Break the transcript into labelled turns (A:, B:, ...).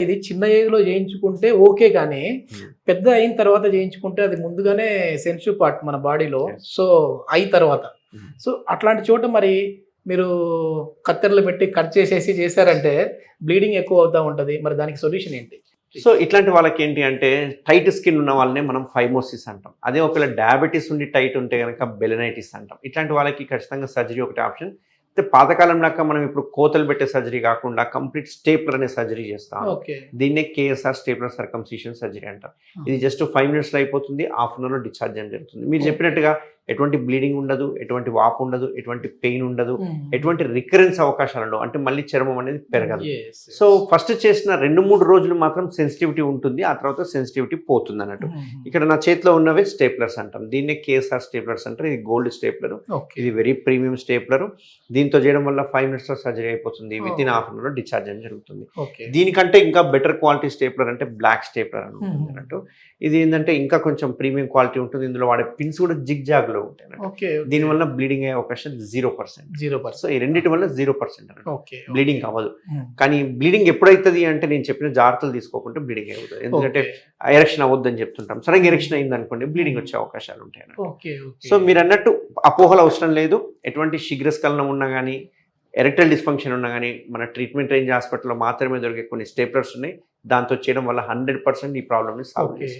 A: ఇది చిన్న ఏజ్‌లో చేయించుకుంటే ఓకే. కానీ పెద్ద అయిన తర్వాత చేయించుకుంటే అది ముందుగానే సెన్సిటివ్ పార్ట్ మన బాడీలో.
B: Yes.
A: సో, తర్వాత. సో, అట్లాంటి చోట మరి మీరు కత్తెరలు పెట్టి కట్ చేసేసి చేశారంటే బ్లీడింగ్ ఎక్కువ అవుతా ఉంటది. మరి దానికి సొల్యూషన్ ఏంటి?
B: సో ఇట్లాంటి వాళ్ళకి ఏంటి అంటే టైట్ స్కిన్ ఉన్న వాళ్ళనే మనం ఫైమోసిస్ అంటాం. అదే ఒకవేళ డయాబెటీస్ ఉండి టైట్ ఉంటే కనుక బెలనైటిస్ అంటాం. ఇట్లాంటి వాళ్ళకి ఖచ్చితంగా సర్జరీ ఒకటి ఆప్షన్. అయితే పాతకాలం దాకా మనం ఇప్పుడు కోతలు పెట్టే సర్జరీ కాకుండా కంప్లీట్ స్టేప్లర్ అనే సర్జరీ చేస్తాం.
A: ఓకే.
B: దీన్నే కేఎస్ఆర్ స్టేప్లర్ సర్కంసిషన్ సర్జరీ అంటాం. ఇది జస్ట్ 5 minutesలో అయిపోతుంది. హాఫ్ అన్ అవర్లో డిశ్చార్జ్ చేయడం జరుగుతుంది. మీరు చెప్పినట్టుగా ఎటువంటి బ్లీడింగ్ ఉండదు, ఎటువంటి వాపు ఉండదు, ఎటువంటి పెయిన్ ఉండదు, ఎటువంటి రికరెన్స్ అవకాశాలు ఉండవు. అంటే మళ్ళీ చర్మం అనేది పెరగదు. సో ఫస్ట్ చేసిన 2-3 రోజులు మాత్రం సెన్సిటివిటీ ఉంటుంది. ఆ తర్వాత సెన్సిటివిటీ పోతుంది అన్నట్టు. ఇక్కడ నా చేతిలో ఉన్నవే స్టేప్లర్స్ అంటాం. దీన్నే కేఎస్ఆర్ స్టేప్లర్స్ అంటారు. ఇది గోల్డ్ స్టేప్లర్. ఇది వెరీ ప్రీమియం స్టేప్లర్. దీంతో చేయడం వల్ల 5 minutesలో సర్జరీ అయిపోతుంది. విత్ ఇన్ హాఫ్ అన్ అవర్లో డిశ్చార్జ్ చేయడం జరుగుతుంది. దీనికంటే ఇంకా బెటర్ క్వాలిటీ స్టేప్లర్ అంటే బ్లాక్ స్టేప్లర్ అని ఉంటుంది అన్నట్టు. ఇది ఏంటంటే ఇంకా కొంచెం ప్రీమియం క్వాలిటీ ఉంటుంది. ఇందులో వాడే పిన్స్ కూడా జిగ్-జాగ్ లో ఉంటాయి అన్నట్టు. దీనివల్ల బ్లీడింగ్ అయ్యే అవకాశం 0%. సో ఈ రెండింటి వల్ల 0% అన్నట్టు. బ్లీడింగ్ అవ్వదు. కానీ బ్లీడింగ్ ఎప్పుడైతుంది అంటే నేను చెప్పిన జాగ్రత్తలు తీసుకోకుంటే బ్లీడింగ్ అవుతుంది. ఎందుకంటే ఎరెక్షన్ అవ్వద్దని చెప్తుంటాం. సడన్గా ఎరెక్షన్ అయింది అనుకోండి బ్లీడింగ్ వచ్చే అవకాశాలు ఉంటాయి అన్నట్టు. సో మీరు అన్నట్టు అపోహలు అవసరం లేదు. ఎటువంటి శీఘ్రస్ఖలనం ఉన్నా కానీ ఎరెక్టల్ డిస్ఫంక్షన్ ఉన్నా కానీ మన ట్రీట్మెంట్ రేంజ్ హాస్పిటల్లో మాత్రమే దొరికే కొన్ని స్టేప్లర్స్ ఉన్నాయి. దాంతో చేయడం వల్ల 100% ఈ ప్రాబ్లమ్ని సాల్వ్ చేస్తుంది.